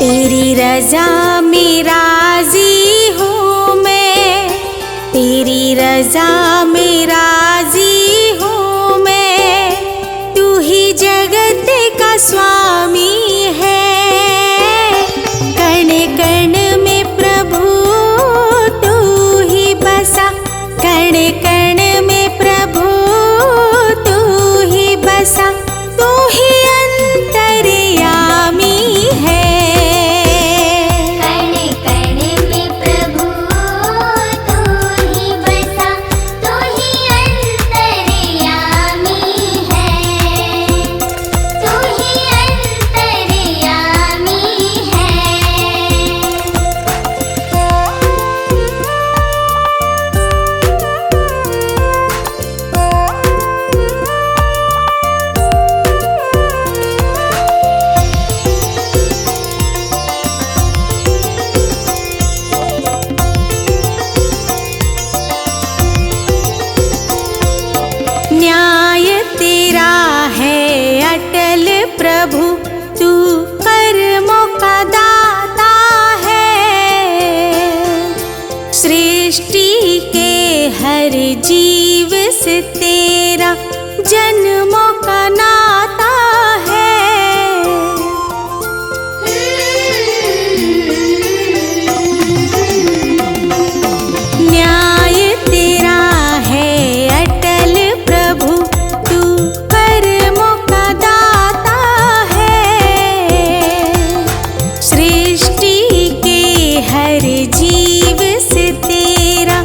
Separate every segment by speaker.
Speaker 1: तेरी रज़ा में राज़ी हूँ मैं, तेरी रज़ा में राज़ी हूँ मैं। तू ही जगत का स्वामी है। कण कण में प्रभु तू ही बसा, कण कण में प्रभु तू ही बसा। तू ही अंतर्यामी है। न्याय तेरा है अटल प्रभु, तू कर्मों का दाता है। सृष्टि के हर जीव से तेरा जन्मों का नाता है। न्याय तेरा है अटल प्रभु, तू कर्मों का दाता है। सृष्टि के हर जीव से तेरा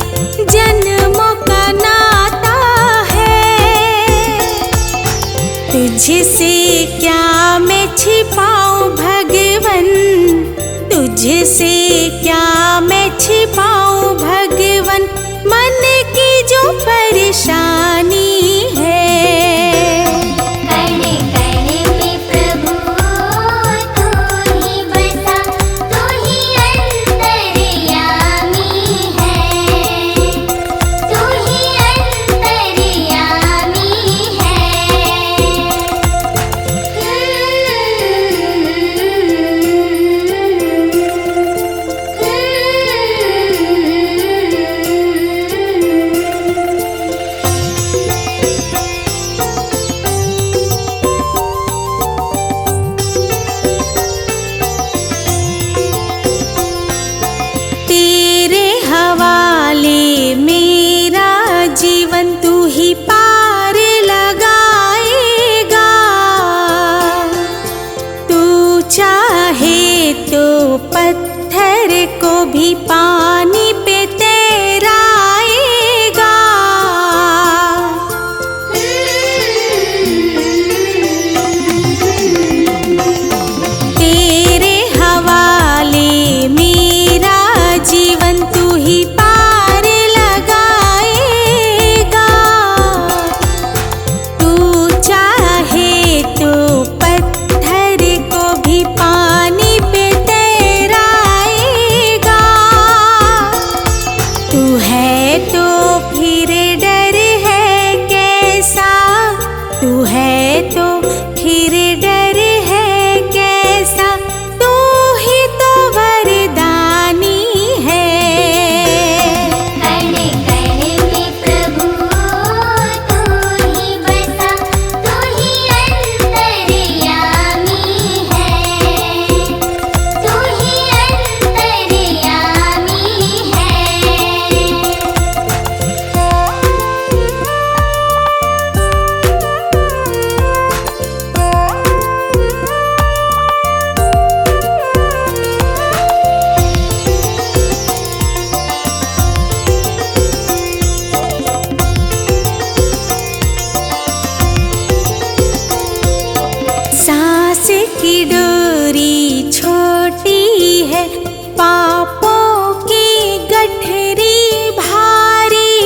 Speaker 1: जन्मों का नाता है। तुझसे क्या मैं छिपाऊं भगवन, तुझसे क्या मैं छिपाऊं भगवन। मन की जो परेशानी है। तेरे हवाले मेरा जीवन तू ही पार लगाएगा। तू चाहे तो पत्थर को भी पानी पे तैराएगा। तेरे हवाले मेरा जीवन तू ही पार लगाएगा। तू चाहे तो पत्थर को भी पानी पे तैराएगा। तू है तो फिर डर है कैसा, तू है तो फिर डर है कैसा। तू ही तो वरदानी है। सांस की डोरी छोटी है, पापों की गठरी भारी।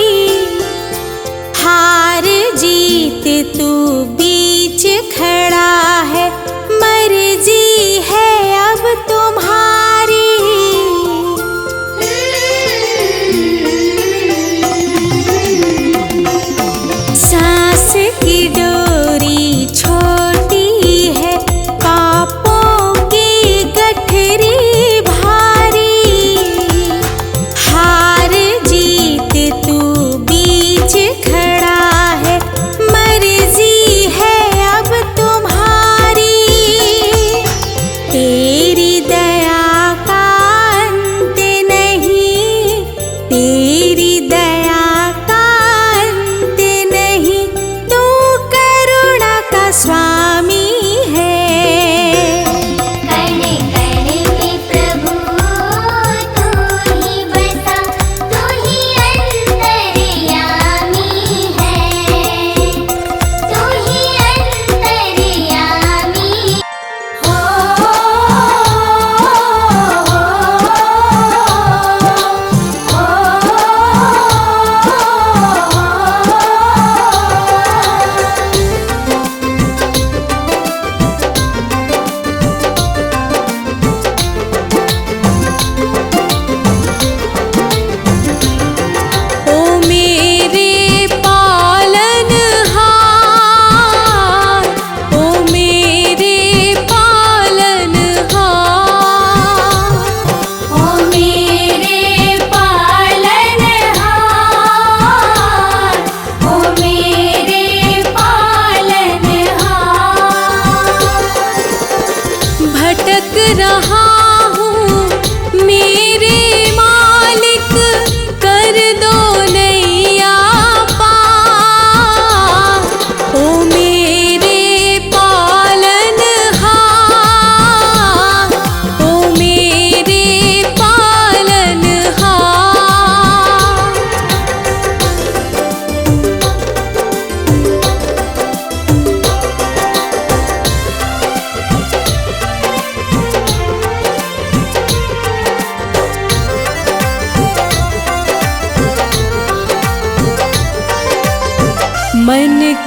Speaker 1: हार जीत तू बीच खड़ा है, मर्जी है अब तुम्हारी। सांस की डोरी छोटी है, पापों की गठरी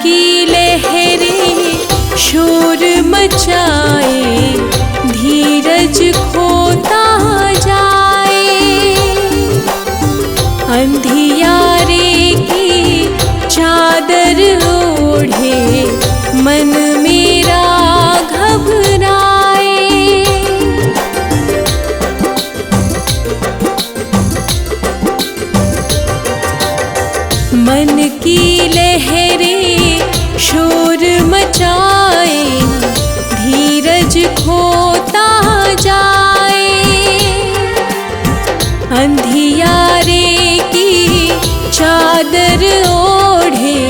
Speaker 1: की लहरें शोर मचाए, धीरज खोता जाए। अंधियारे की चादर ओढ़े, मन मेरा घबराए। मन की लहरें शोर मचाए, धीरज खोता जाए। अंधियारे की चादर ओढ़े,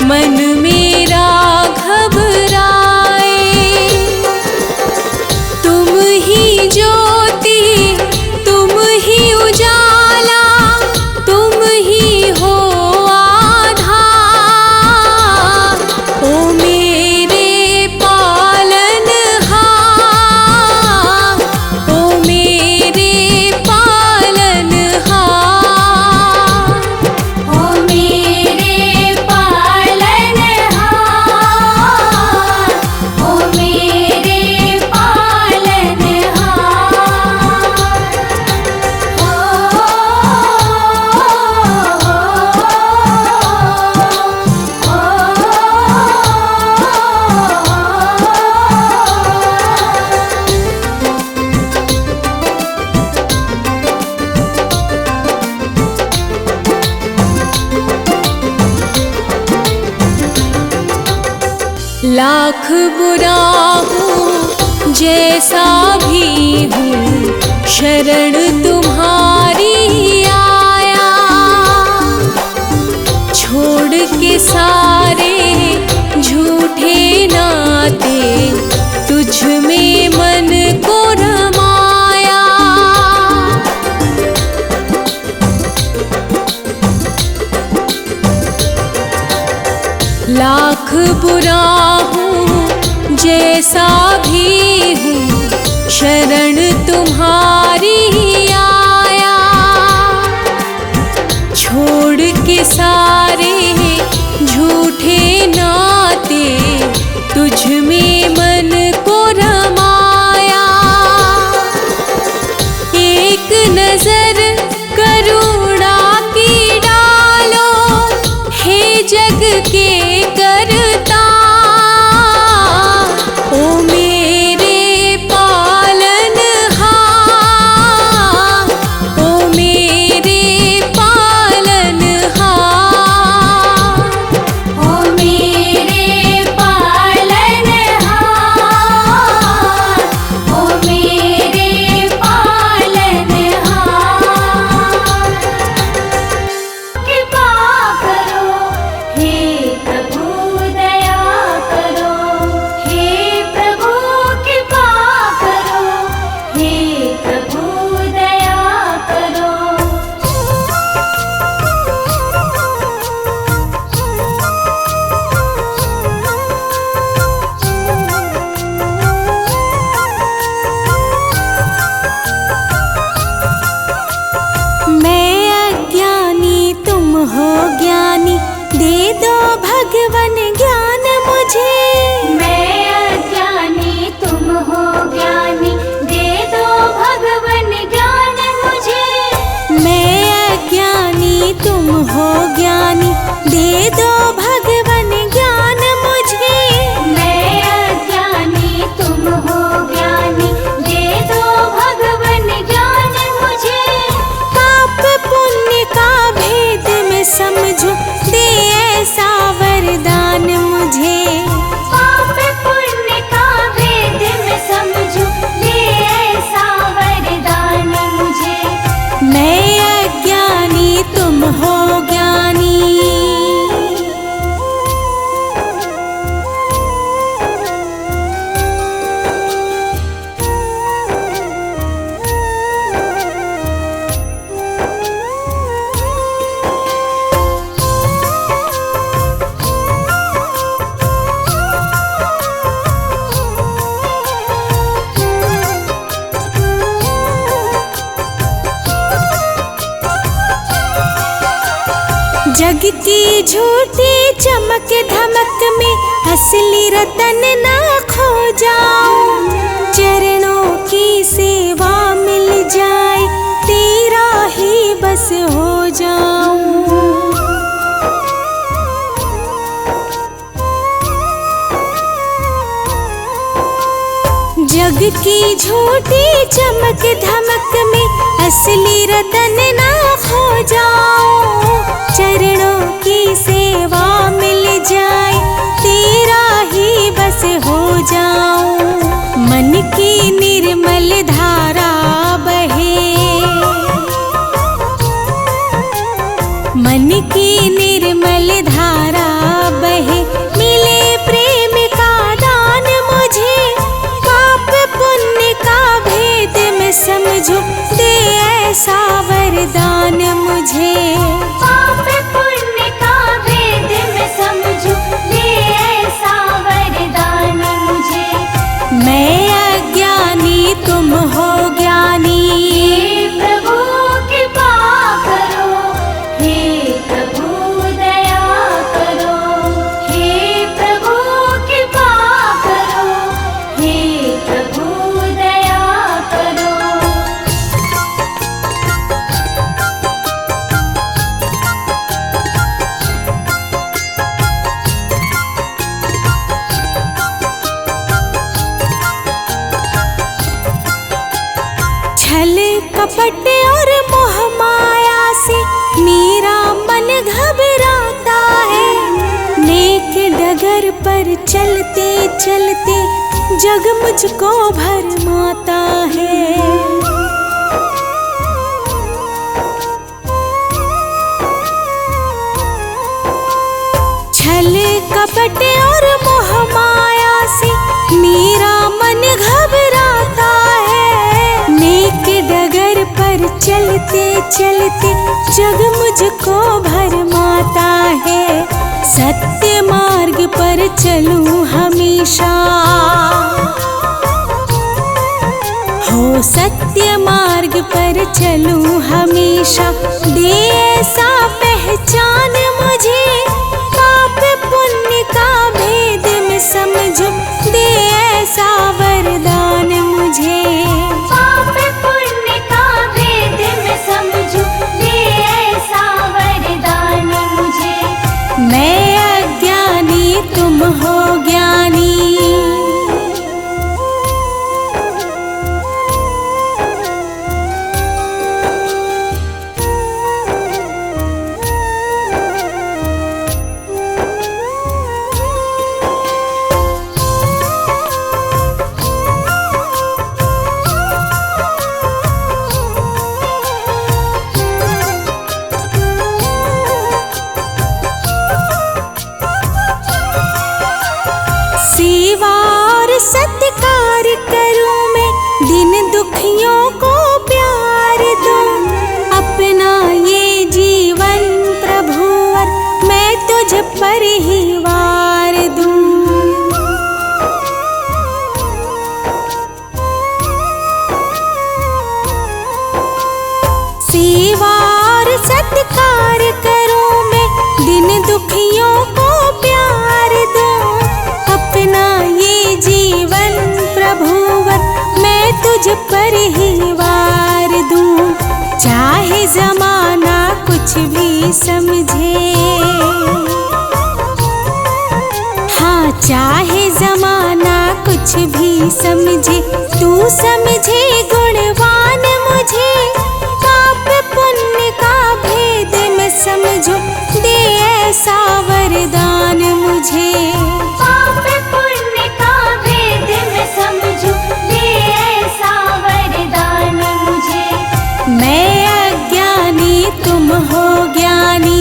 Speaker 1: मन मेरा घबराए। तुम ही ज्योति, तुम ही उजाला, तुम ही हो आधार। ओ मेरे पालनहार, ओ मेरे पालनहार,
Speaker 2: ओ मेरे पालनहार, ओ मेरे
Speaker 1: लाख बुरा हूँ जैसा भी हूँ, शरण तुम्हारी आया। छोड़ के सारे झूठे नाते, तुझ में मन को रमाया। लाख बुरा हूँ जैसा भी हूँ, शरण तुम्हारी आया। छोड़ के सारे झूठे नाते, तुझ में मन को रमाया। एक नजर करुणा की डालो, हे जग के करता। ओ मेरे पालनहार, ओ मेरे पालनहार,
Speaker 2: ओ मेरे पालनहार, ओ मेरे पालनहार। कृपा करो हे प्रभु, दया करो हे प्रभु, कृपा करो हे प्रभु, दया करो।
Speaker 1: मैं अज्ञानी, तुम हो ज्ञानी, दे दो भगवन ज्ञान मुझे।
Speaker 2: मैं अज्ञानी, तुम हो ज्ञानी, दे दो भगवन ज्ञान मुझे।
Speaker 1: मैं अज्ञानी, तुम हो ज्ञानी, दे दो भगवन ज्ञान मुझे।
Speaker 2: मैं अज्ञानी, तुम हो ज्ञानी, दे दो भगवन ज्ञान मुझे।
Speaker 1: पाप पुण्य का भेद मैं समझूं, दे ऐसा वरदान मुझे।
Speaker 2: पाप पुण्य का भेद मैं समझूं, दे ऐसा वरदान मुझे।
Speaker 1: मैं अज्ञानी, तुम हो ज्ञानी। जग की झूठी चमक धमक में असली रतन ना खो जाऊं। चरणों की सेवा मिल जाए तेरा ही बस हो जाऊं। जग की झूठी चमक धमक में असली रतन ना खो जाऊं। चरणों की सेवा मिल जाए तेरा ही बस हो जाऊं। मन की निर्मल धारा बहे, मन की निर्मल धारा बहे। मिले प्रेम का दान मुझे, पाप पुण्य का भेद मैं समझूं। दे ऐसा वरदान मुझे,
Speaker 2: पाप पुण्य का भेद मैं समझूं। दे ऐसा वरदान मुझे।
Speaker 1: मैं अज्ञानी तुम हो ज्ञानी।
Speaker 2: हे प्रभु कृपा करो, हे प्रभु दया करो। हे प्रभु कृपा करो, हे प्रभु दया करो।
Speaker 1: छल कपट और मोह माया से मेरा मन घबराता है। नेक डगर पर चलते चलते जग मुझको भरमाता है। छल कपट और मोह माया से मेरा मन घबराता है। नेक डगर पर चलते चलते जग मुझको भरमाता है। सत्य मार्ग पर चलूं हमेशा, हो सत्य मार्ग पर चलूं हमेशा। दे ऐसा पहचान मुझे, पाप पुण्य का भेद मैं समझूं। दे ऐसा वरदान मुझे,
Speaker 2: पाप पुण्य का भेद मैं समझूं। दे ऐसा वरदान मुझे।
Speaker 1: मैं अज्ञानी तुम हो ज्ञानी। सेवा और सत्कार करूं मैं, दिन दुखियों को प्यार दूं। अपना ये जीवन प्रभुवर मैं तुझ पर ही वार दूं। सेवा और सत्कार करूं मैं, दिन दुखियों को प्यार दूं। अपना ये जीवन प्रभुवर मैं तुझ पर ही वार दूं। चाहे जमाना कुछ भी समझे, हाँ चाहे जमाना कुछ भी समझे। तू समझे गुणवान मुझे, पाप पुण्य का भेद मैं समझूं। दे ऐसा वरदान मुझे,
Speaker 2: पाप पुण्य का भेद मैं समझूं। दे ऐसा वरदान मुझे।
Speaker 1: मैं अज्ञानी तुम हो ज्ञानी।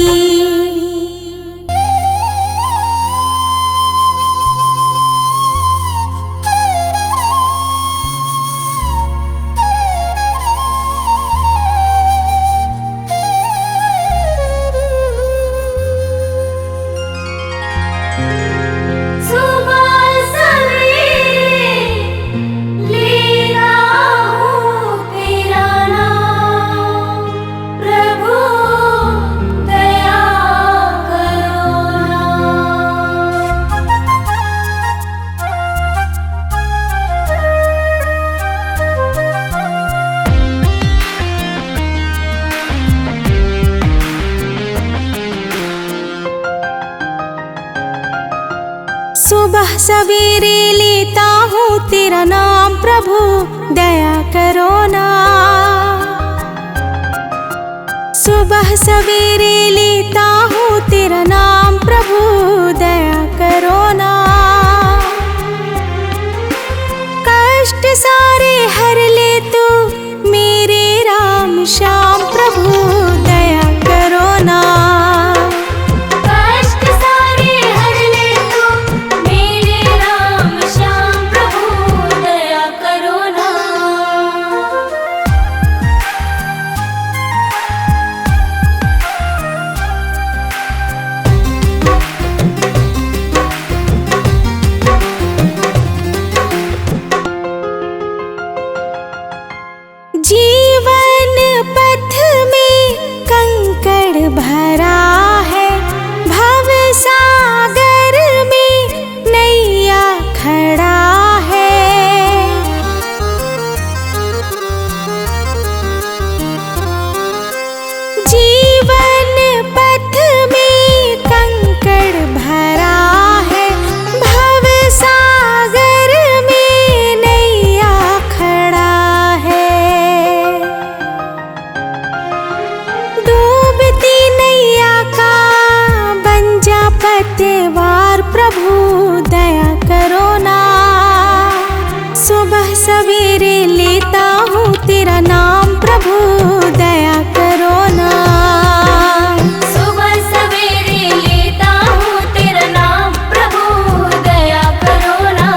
Speaker 1: सुबह सवेरे लेता हूँ तेरा नाम प्रभु, दया करो ना। सुबह सवेरे लेता हूँ तेरा नाम प्रभु, दया करो ना। कष्ट सारे हर ले तू मेरे राम श्याम प्रभु, दया करो ना।
Speaker 2: कष्ट सारे हर ले तू मेरे राम श्याम प्रभु, दया करो ना।
Speaker 1: जीवन पथ में कंकड़ भरा है, भव सागर में नैया खड़ा है। जीवन पथ में कंकड़ भरा है, भव सागर में नैया खड़ा है। डूबती नैया का बन जा पतवार प्रभु, दया करो ना। सुबह सवेरे लेता हूँ तेरा नाम प्रभु, दया करो ना।
Speaker 2: सुबह सवेरे लेता हूँ तेरा नाम प्रभु, दया करो ना।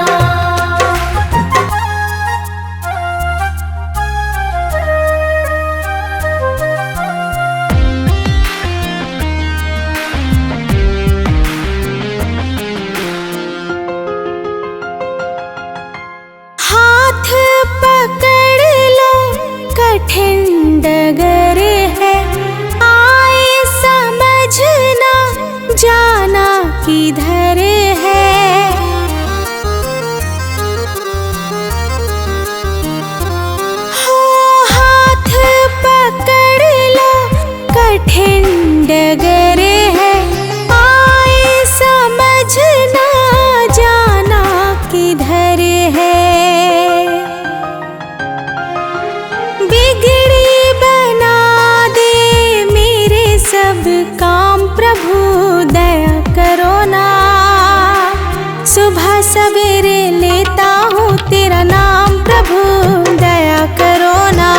Speaker 1: हाथ पकड़ लो कठिन डगर है, आए समझना जाना किधर है। हो हाथ पकड़ लो कठिन डगर है, आए समझना जाना किधर है। बिगड़ी बना दे मेरे सब काम प्रभु, दया करो ना। सुबह सवेरे लेता हूँ तेरा नाम प्रभु, दया करो ना।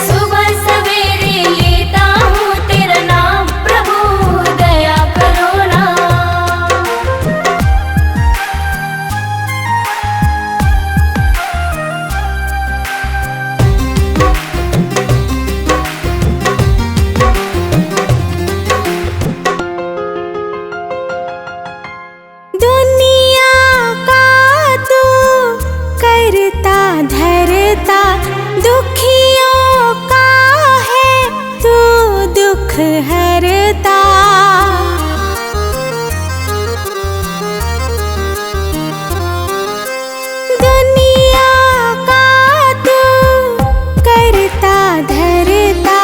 Speaker 2: सुबह सवेरे लेता हूँ तेरा नाम प्रभु, दया करो ना।
Speaker 1: दुनिया का तू करता धरता, दुखियों का है तू दुख हरता। दुनिया का तू करता धरता,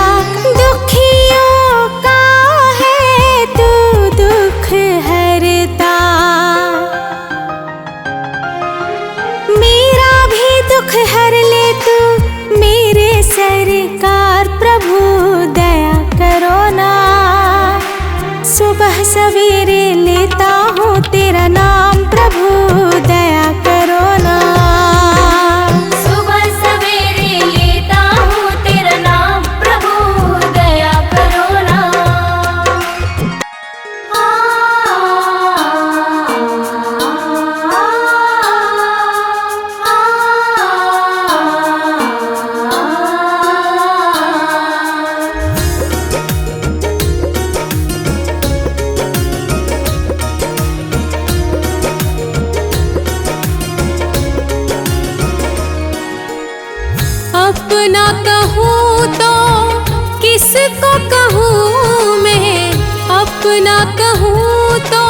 Speaker 1: दुखियों का है तू दुख हरता। मेरा भी दुख हर ले तू मेरे सरकार प्रभु, दया करो ना। सुबह सवेरे लेता हूँ तेरा नाम प्रभु, दया करो ना।
Speaker 2: सुबह सवेरे लेता हूँ तेरा नाम प्रभु, दया करो ना।
Speaker 1: अपना कहूँ तो किसको कहूँ मैं, अपना कहूँ तो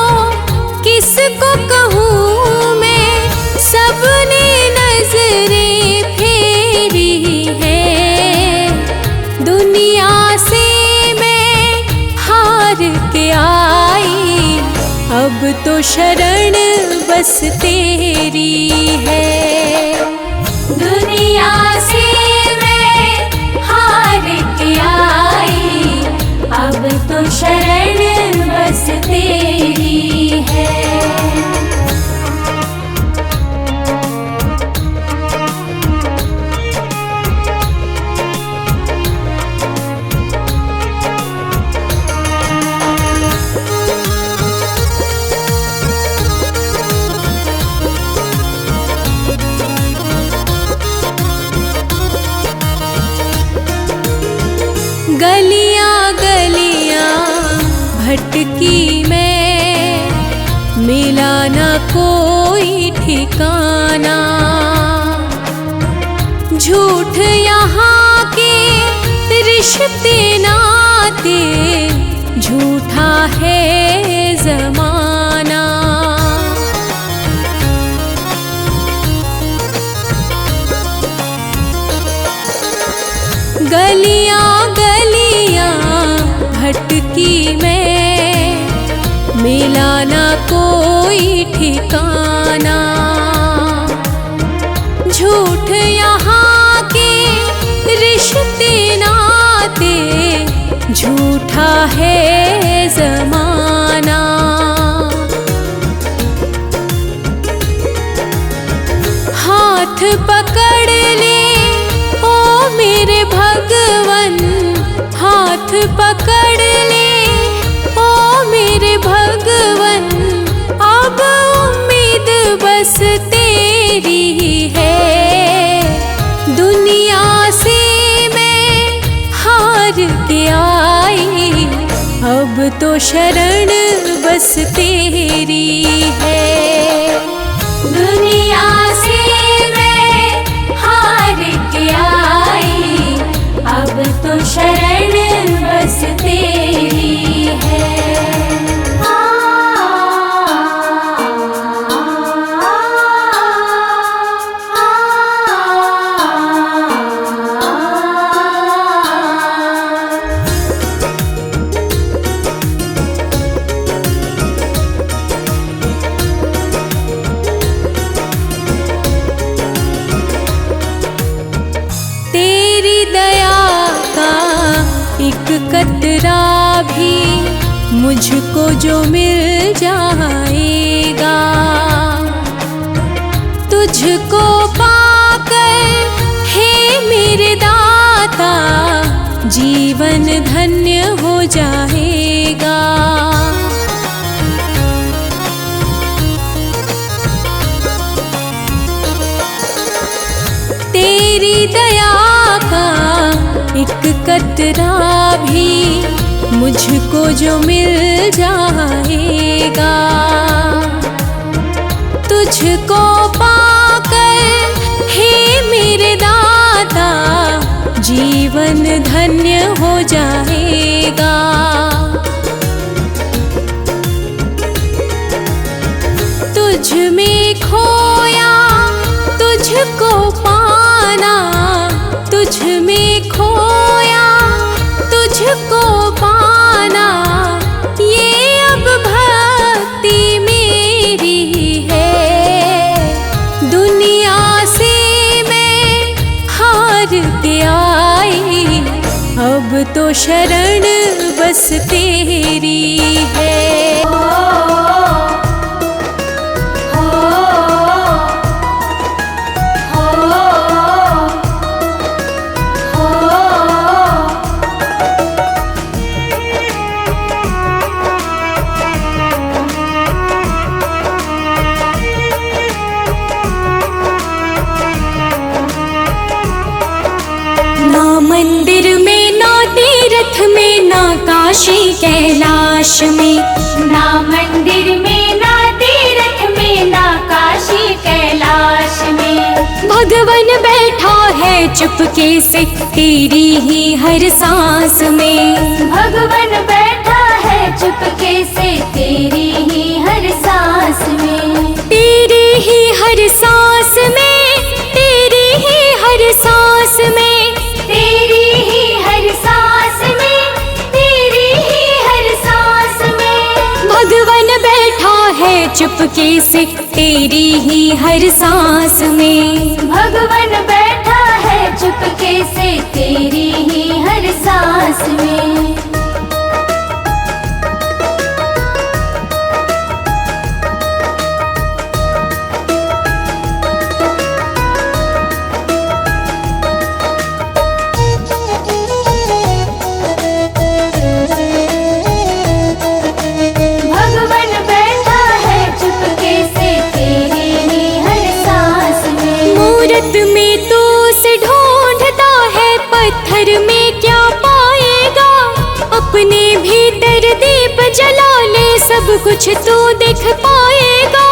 Speaker 1: किसको कहूँ मैं। सबने नजरें फेरी है, दुनिया से मैं हार के आई, अब तो शरण बस तेरी है।
Speaker 2: दुनिया से मैं हार के आई, अब तो शरण बस तेरी है।
Speaker 1: गलियां गलियां भटकी मैं, मिला ना कोई ठिकाना। झूठ यहाँ के रिश्ते नाते, झूठा है जमाना। गलियां गलियां भटकी मैं, मिला ना कोई ठिकाना। झूठ यहाँ के रिश्ते नाते, झूठा है जमाना। हाथ पकड़ ले ओ मेरे भगवन, हाथ पकड़ ले ओ मेरे भगवन। अब उम्मीद बस तेरी है। दुनिया से मैं हार के आई, अब तो शरण बस तेरी है।
Speaker 2: दुनिया से मैं हार के आई, अब तो शरण बस तेरी है।
Speaker 1: तेरी दया का एक कतरा भी मुझको जो मिल जाएगा, तुझको पाकर हे मेरे दाता, जीवन धन्य हो जाएगा। तेरी दया का एक कतरा भी मुझको जो मिल जाएगा, तुझको पाकर हे मेरे दाता, जीवन धन्य हो जाएगा। तुझ में खोया तुझको पाना, तुझ में खोया तुझको पाना, ये अब भक्ति मेरी है। दुनिया से मैं हार के आई, अब तो शरण बस तेरी है।
Speaker 2: ना मंदिर में, ना तीर्थ में, ना काशी कैलाश में। ना मंदिर में, ना तीर्थ में, ना काशी कैलाश में।
Speaker 1: भगवन बैठा है चुपके से तेरी ही हर सांस में।
Speaker 2: भगवन बैठा है चुपके से तेरी ही हर सांस में।
Speaker 1: तेरी ही हर सांस में, तेरी ही हर सांस में,
Speaker 2: तेरी ही हर सांस में, तेरी ही हर सांस में।
Speaker 1: भगवन बैठा है
Speaker 2: चुपके से तेरी ही हर सांस में।
Speaker 1: भगवन बैठा है चुपके से तेरी ही हर सांस में।
Speaker 2: पत्थर में क्या पाएगा, अपने भीतर दीप जला ले, सब कुछ तू दिख पाएगा।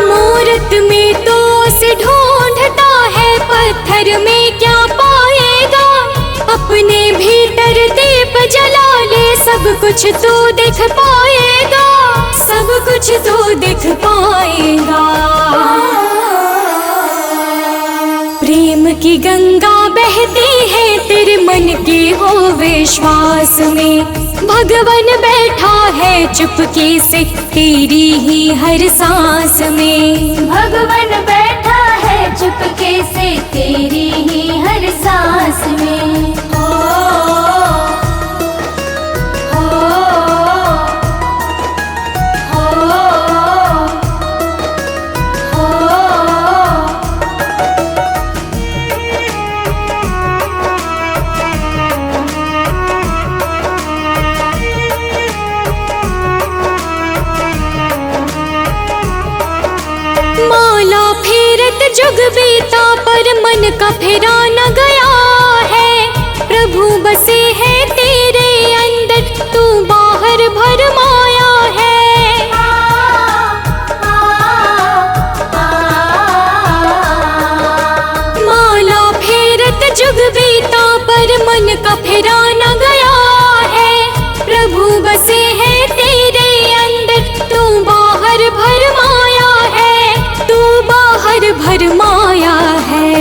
Speaker 2: मूरत में तो उसे ढूंढता है, पत्थर में क्या पाएगा, अपने भीतर दीप जला ले, सब कुछ तू दिख पाएगा, सब कुछ तू दिख पाएगा। प्रेम की गंगा बहती है तेरे मन के हो विश्वास में। भगवन बैठा है चुपके से तेरी ही हर सांस में।
Speaker 1: भगवन बैठा है चुपके से तेरी ही हर सांस में।
Speaker 2: माला फेरत जुग बीता पर मन का फेरा न गया है। प्रभु बसे है तेरे अंदर, तू बाहर भरमाया है। माला फेरत जुग बीता पर मन का फेरा न गया है। प्रभु बसे है तेरे अंदर, तू बाहर भरमाया है, तू बाहर भरमाया है।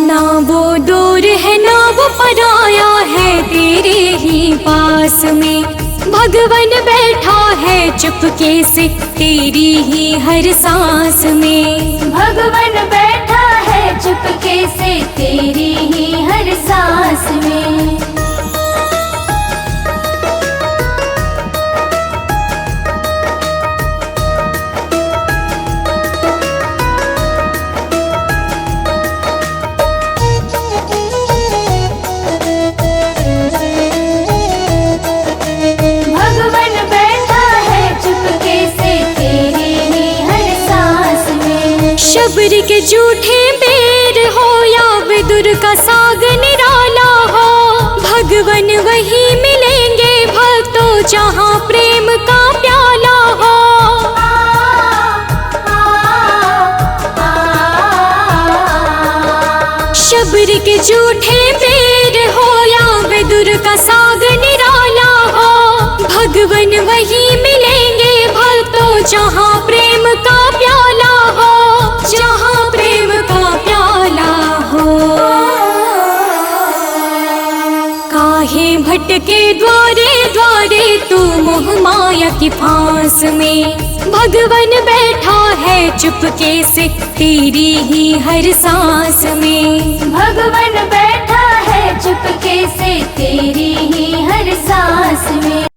Speaker 2: ना वो दूर है ना वो पराया है, तेरे ही पास में। भगवन बैठा है चुपके से तेरी ही हर सांस में।
Speaker 1: भगवन बैठा है चुपके से तेरी ही हर सांस में।
Speaker 2: शबरी के झूठे बेर हो या विदुर का साग निराला हो, भगवन वही मिलेंगे भक्तों जहाँ प्रेम का प्याला हो। शबरी के झूठे बेर हो या विदुर का साग निराला हो, भगवन वही मिलेंगे भक्तों जहाँ प्रेम का प्याला हो, जहाँ प्रेम का प्याला हो। काहे भटके द्वारे द्वारे तू मोह माया की फांस में। भगवन बैठा है चुपके से तेरी ही हर सांस में।
Speaker 1: भगवन बैठा है चुपके से तेरी ही हर सांस में।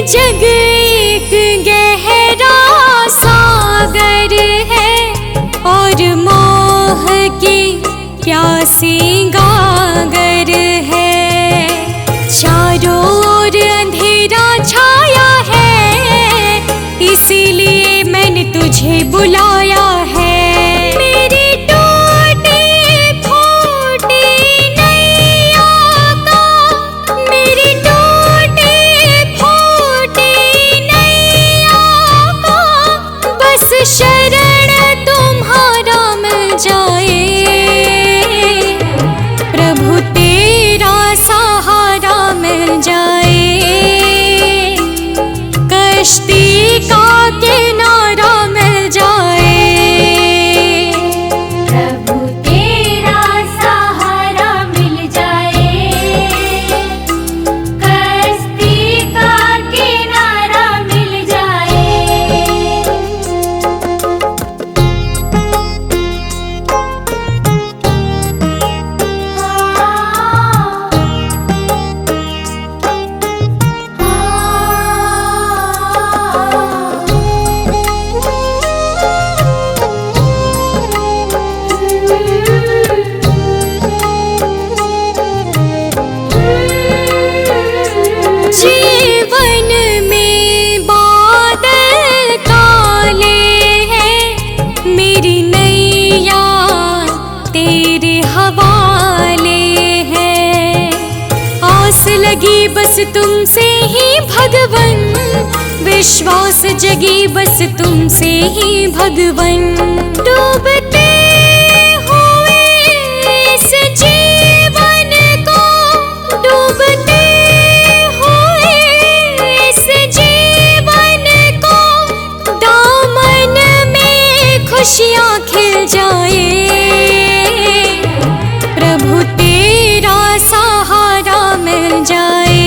Speaker 2: जग एक गहरा सागर है और मोह की प्यासी गागर है। चारों ओर अंधेरा छाया है, इसीलिए मैंने तुझे बुलाया है। मेरी टूटी फूटी नैया का, मेरी टूटी फूटी नैया का, बस शरण तुम्हारा मिल जाए। प्रभु तेरा सहारा मिल जाए, कश्ती का किनारा मिल जाए। प्रभु तेरा सहारा मिल जाए, कश्ती का किनारा मिल जाए। जीवन में बादल काले हैं, मेरी नैया तेरे हवाले है। आस लगी बस तुमसे ही भगवन, विश्वास जगी बस तुमसे ही भगवन। डूबते हुए इस जीवन को, डूबते हुए इस जीवन को, दामन में खुशियाँ खिल जाए। प्रभु तेरा सहारा मिल जाए,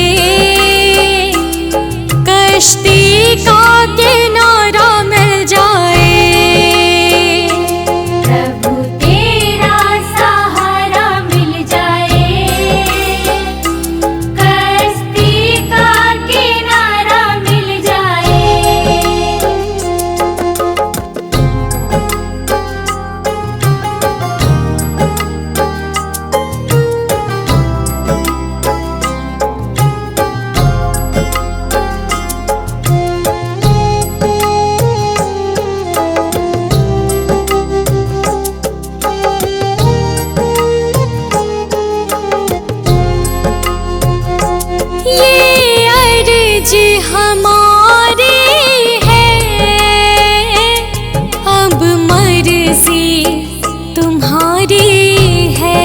Speaker 2: कश्ती का किनारा मिल जाए। प्रभु तेरा सहारा मिल जाए, कश्ती का किनारा मिल जाए। ये अर्ज हमारी है, अब मर्जी तुम्हारी है।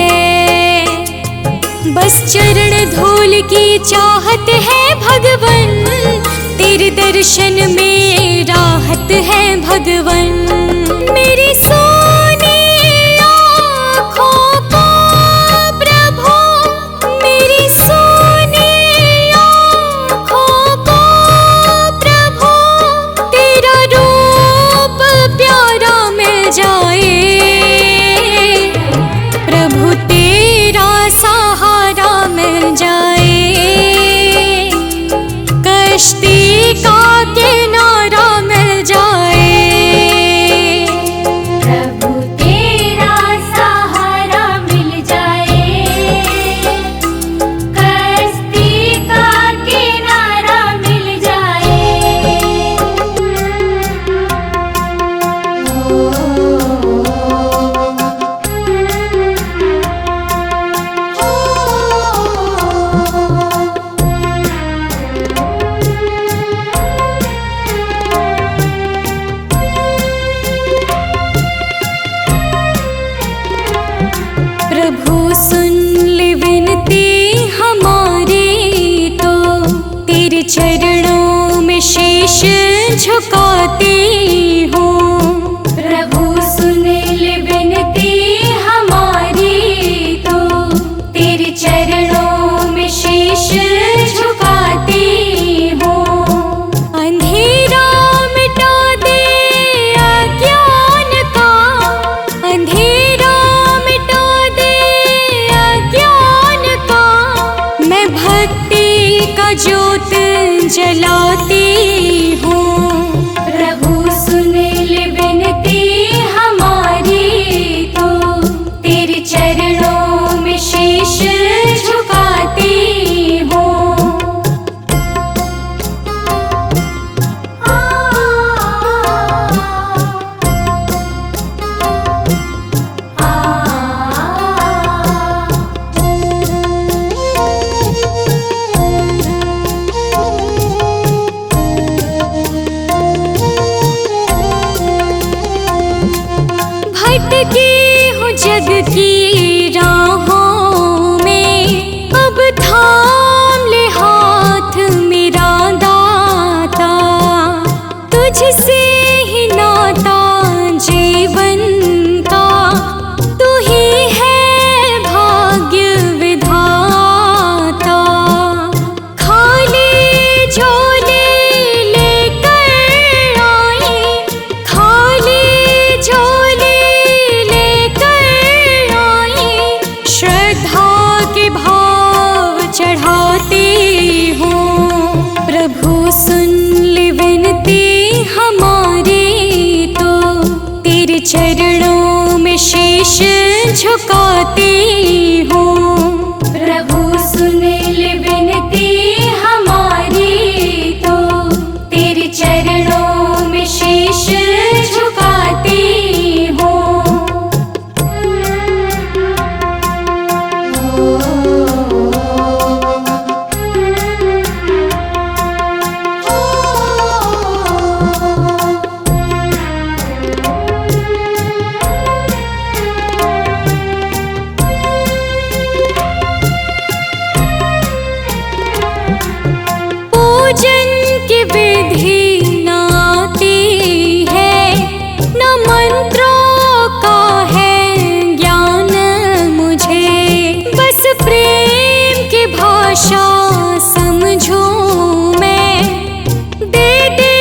Speaker 2: बस चरण धूल की चाहत है भगवन, तेरे दर्शन में राहत है भगवन। मेरी सोनी आँखों को प्रभु, मेरी सोनी आँखों को प्रभु, तेरा रूप प्यारा मिल जाए। प्रभु तेरा सहारा मिल जाए, कश्ती का किनारा मिल जाए। प्रभु तेरा सहारा मिल जाए, कश्ती का किनारा मिल जाए। प्रभु सुन ले विनती हमारी, तो तेरे चरणों में शीश झुकाती हूँ। प्रभु सुन ले विनती हमारी, तो तेरे चरणों में शीश झुकाती हूँ। अंधेरा मिटा दे अज्ञान का, अंधेरा मिटा दे अज्ञान का, मैं भक्ति का ज्योत जला चलाती हूँ। प्रभु सुन ले विनती हमारी, तो तेरे चरणों में शीश झुकाती हूँ। भटकी हूँ जग की राहों में, अब थाम ले हाथ मेरा दाता। तुझसे ही नाता जीवन का, तू ही है भाग्य विधाता। खाली झोले लेकर आई, खाली झोले लेकर आई, श्रद्धा के भाव चढ़ाती हूँ। प्रभु सुन ले विनती हमारी, तो तेरे चरणों में शीश झुकाती हूँ। प्रभु सुन ले विनती हमारी, तो तेरे चरणों में शीश झुकाती हूँ। पूजन की विधि न आती है, न मंत्रों का है ज्ञान मुझे। बस प्रेम की भाषा समझूं मैं, दे दे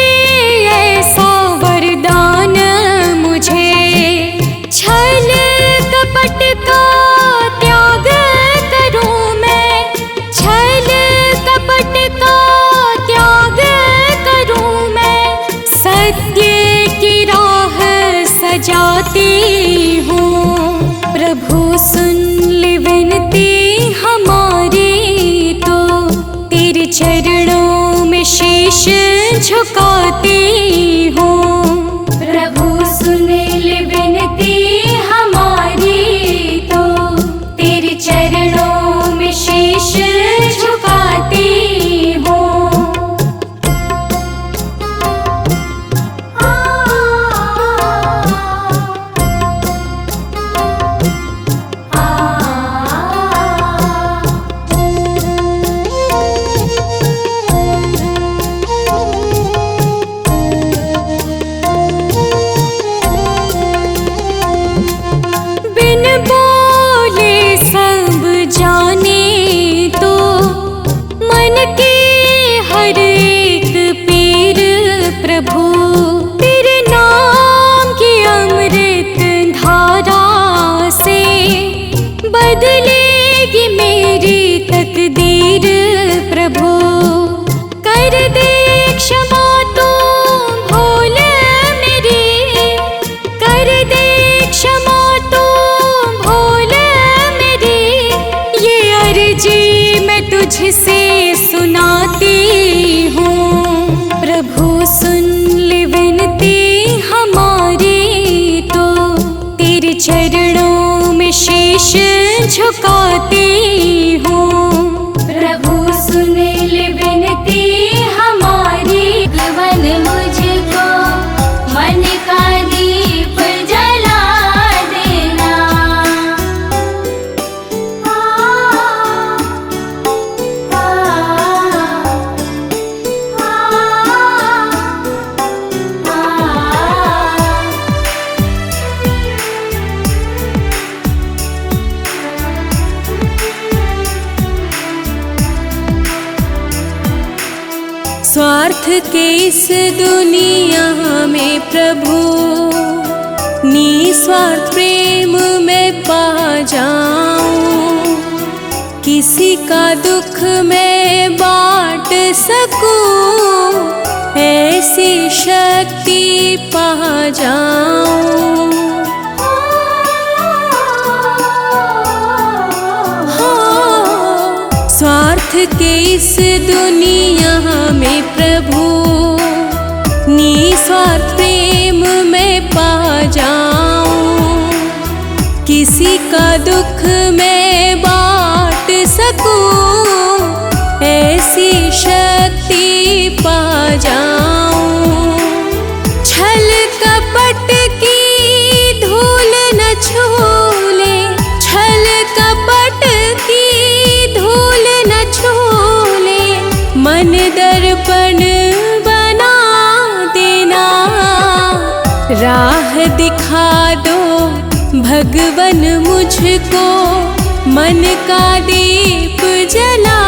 Speaker 2: ऐसा वरदान मुझे। छल कपट का त्याग करूं मैं, छल कपट का त्याग करूं मैं। सत्य की राह सजाती हूँ। प्रभु सुन ले विनती हमारी, तो तेरे चरणों में शीश झुकाती हूँ। प्रभु सुन ले विनती हमारी, तो तेरे चरणों में शीश झुकाती हूँ। बिन बोले सब जाने, तो मन के हर एक पीर प्रभु तेरे नाम की अमृत धारा से बदलेगी मेरी तकदीर। प्रभु कर दे क्षमा तो भूल मेरी, कर दे क्षमा तो भूल मेरी। ये अर्जी मैं तुझसे सुनाती हूँ। प्रभु सुन ले विनती हमारी, तो तेरे चरणों में शीश झुकाती हूँ। प्रभु सुन ले विनती हमारी, भगवान मुझको मन का दीप जला देना।
Speaker 1: स्वार्थ के इस दुनिया में प्रभु निस्वार्थ प्रेम में पा जाऊं। किसी का दुख मैं बांट सकूं, ऐसी शक्ति पा जाऊं। स्वार्थ के इस दुनिया में प्रभु निस्वार्थ प्रेम में पा जाऊं। किसी का दुख मैं बांट सकूं, ऐसी शक्ति पा जाऊं। छल कपट की धूल न छूले, छल कपट की धूल न छूले, मन दर्पण बना देना। राह दिखा दो भगवन मुझको, मन का दीप जला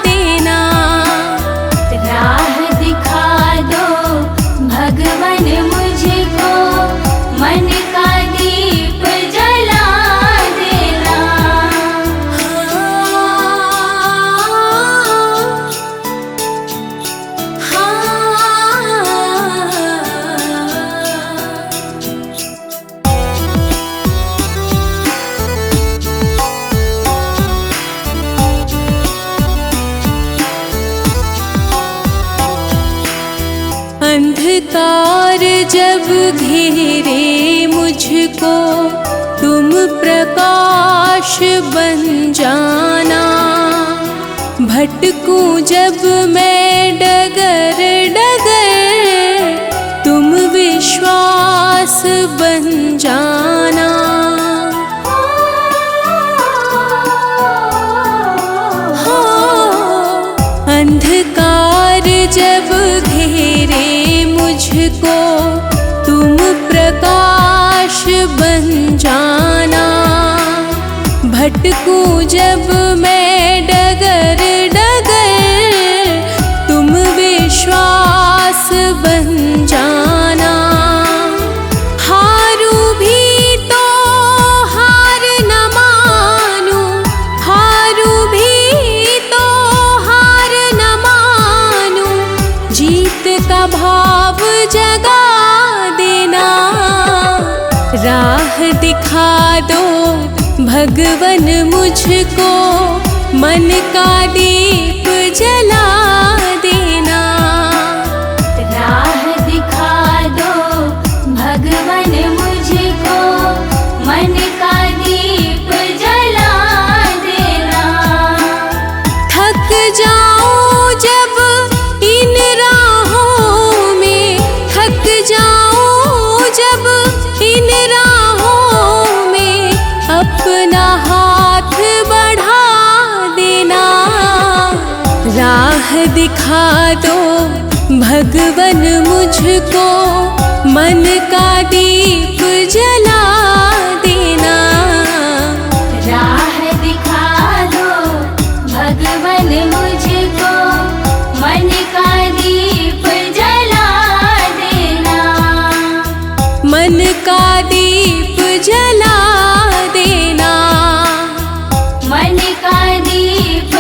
Speaker 1: देना।
Speaker 2: राह दिखा दो भगवन मुझको, मन का दीप जला देना।
Speaker 1: अंधकार जब घेरे मुझको, तुम प्रकाश बन जाना। भटकूं जब मैं डगर डगर, तुम विश्वास बन जाना। अंधकार जब घेरे मुझको, तुम प्रकाश बन जाना। भटकूं जब मैं डगर डगर, तुम विश्वास बन जाना। हारूं भी तो हार न मानूं, हारूं भी तो हार न मानूं। जीत का भाव जगा देना। राह दिखा दो भगवन मुझको, मन का दीप जला देना।
Speaker 2: राह दिखा दो भगवन मुझको, मन का दीप जला देना।
Speaker 1: थक जाऊं जब इन राहों में, थक जाऊं जब इन राहों में, अपना हाथ बढ़ा देना। राह दिखा दो भगवन मुझको, मन का दीप जला देना।
Speaker 2: राह दिखा दो भगवन मुझको, मन का दीप जला देना।
Speaker 1: मन का दीप जला देना।
Speaker 2: मन का दीप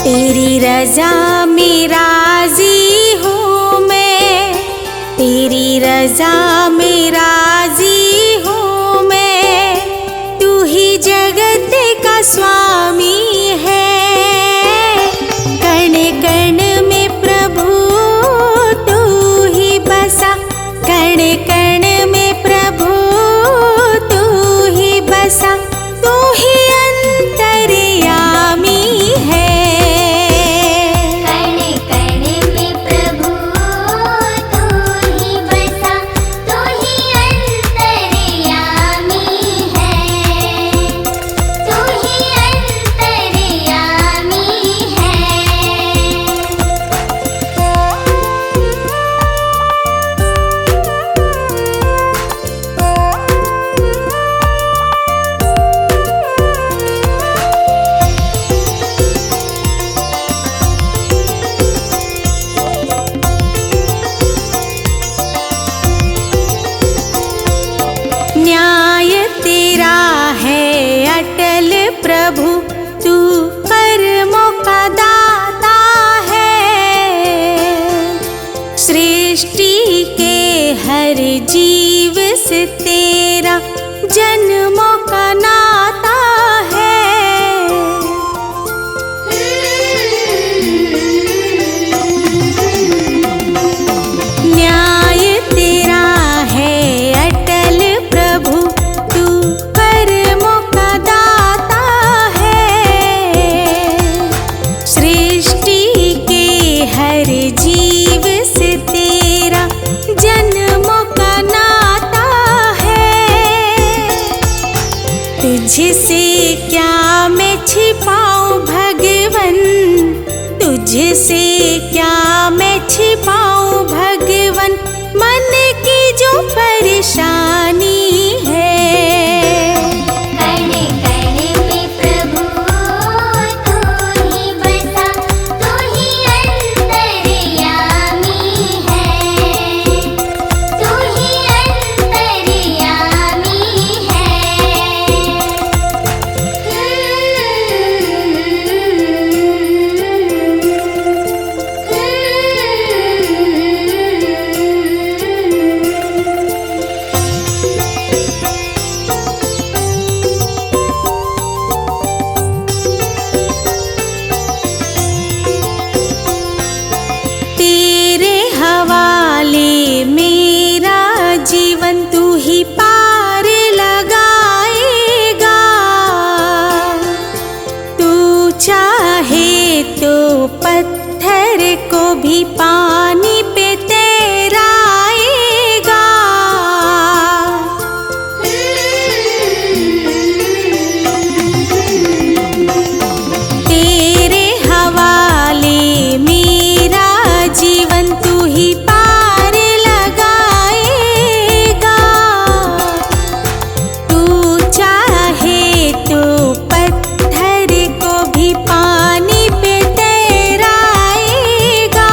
Speaker 1: तेरी रजा में राजी हूँ मैं, तेरी रजा में राजी हूँ मैं। तू ही जगत का स्वामी है। कण कण में प्रभु तू ही बसा, कण कण में प्रभु तू ही बसा। तू ही अंतर्यामी है।
Speaker 2: कण कण में प्रभु तू ही बसा, तू ही अंतर्यामी है, तू ही अंतर्यामी है।
Speaker 1: न्याय तेरा है अटल प्रभु, तू कर्मों का दाता है। सृष्टि के हर जीव से तेरा जन्मों का नाता है। न्याय तेरा है अटल प्रभु, तू कर्मों का दाता है। सृष्टि के हर जीव से तेरा जन्मों का नाता है। तुझसे क्या मैं छिपाऊं भगवन, तुझसे क्या मैं छिपाऊं भगवन। मन की जो परेशानी है।
Speaker 2: कण कण में प्रभु तू ही बसा, तू ही अंतर्यामी है, तू ही अंतर्यामी
Speaker 1: तेरे हवाले मेरा जीवन तू ही पार लगाएगा। तू चाहे तो पत्थर को भी पानी पे तैराएगा। तेरे हवाले मेरा जीवन तू ही पार लगाएगा। तू चाहे तो पत्थर को भी पानी पे तैराएगा।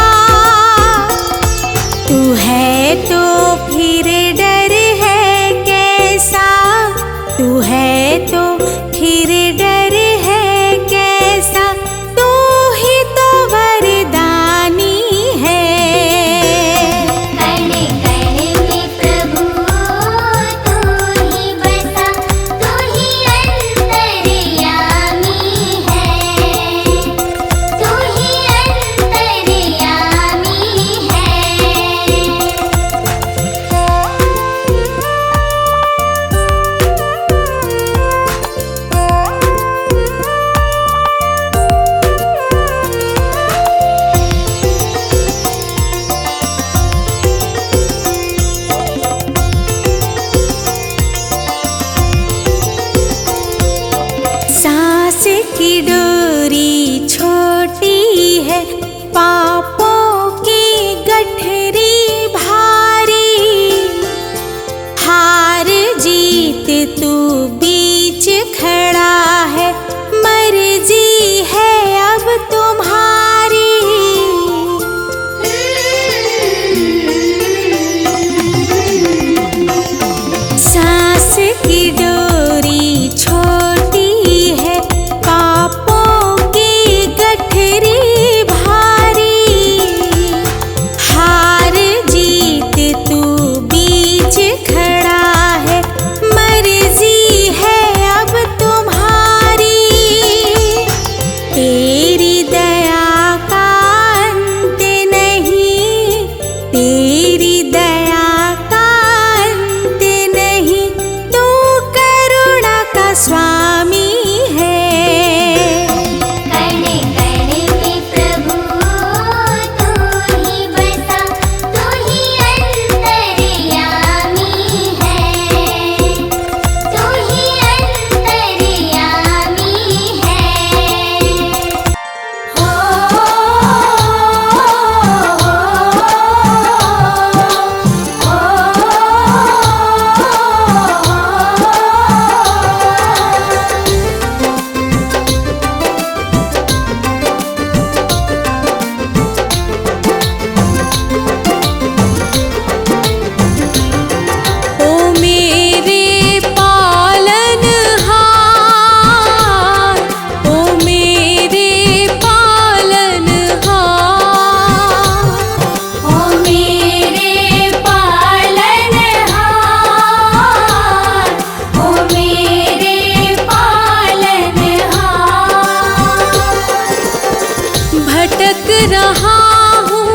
Speaker 2: रहा हूँ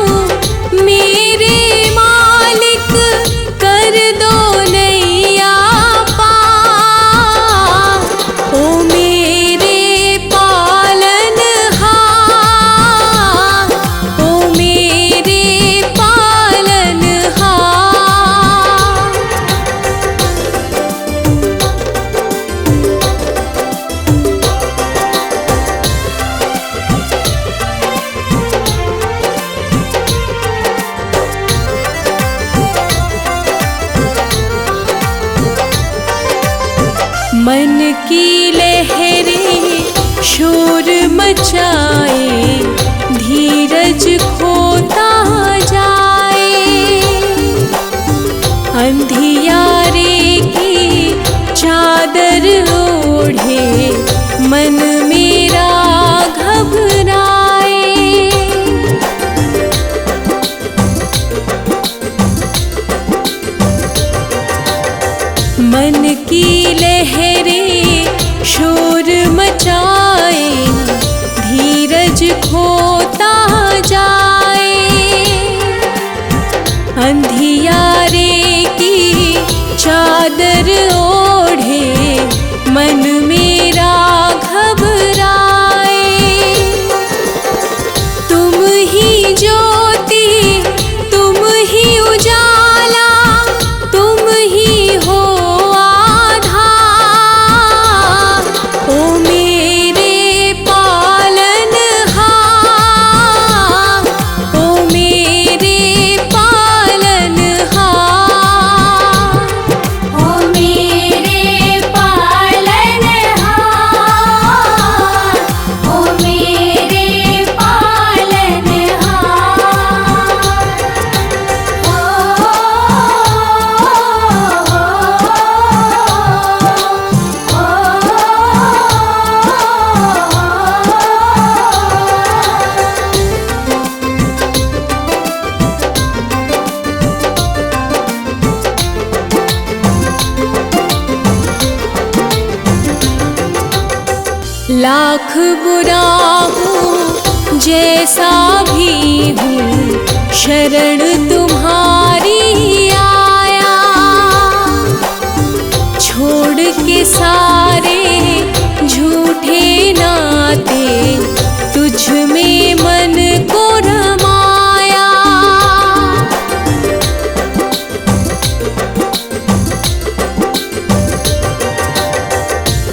Speaker 2: मेरे मालिक, कर दो नैया पार। ओ मेरे पालनहार, ओ मेरे पालनहार। मन की लहरें शोर मचाए, धीरज खोता जाए। अंधियारे की चादर ओढ़े, मन मेरा घबराए। मन की लहरें शोर मचाए, धीरज खोता जाए। अंधियारे की चादर ओढ़े, मन मेरा घबराए। तुम ही ज्योति, तुम ही उजाला, तुम ही हो आधार। ओ मेरे पालनहार, ओ मेरे पालनहार। ओ मेरे पालनहार, ओ मेरे लाख बुरा हूँ जैसा भी हूँ, शरण तुम्हारी आया। छोड़ के सारे झूठे नाते, तुझ में मन को रमाया।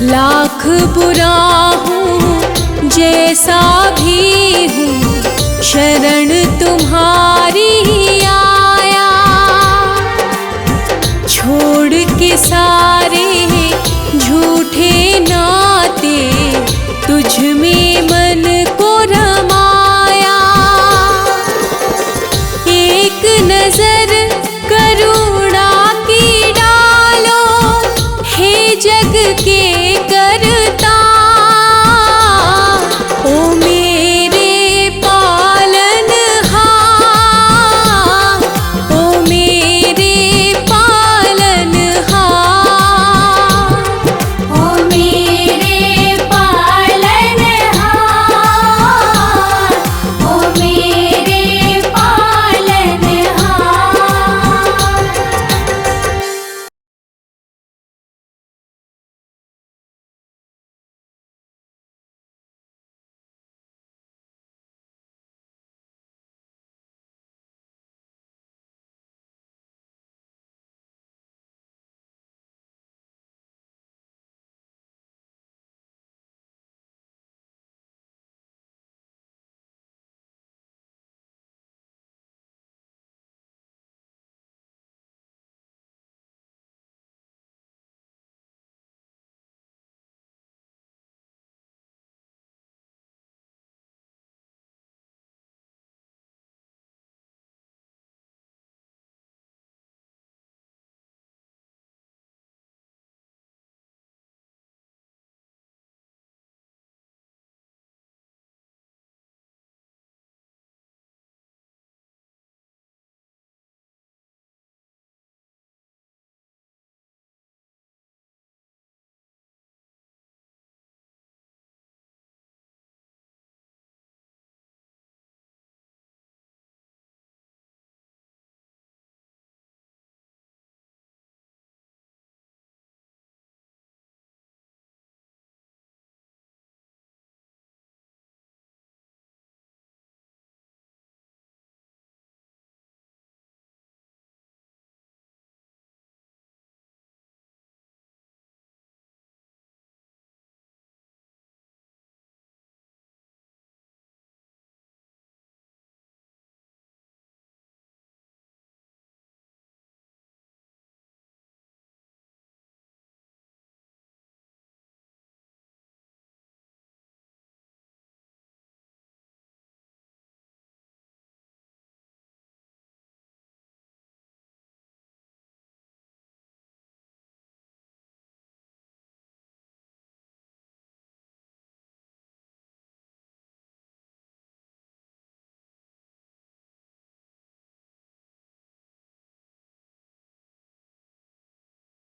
Speaker 2: लाख बुरा हूँ जैसा भी हूँ, शरण तुम्हारी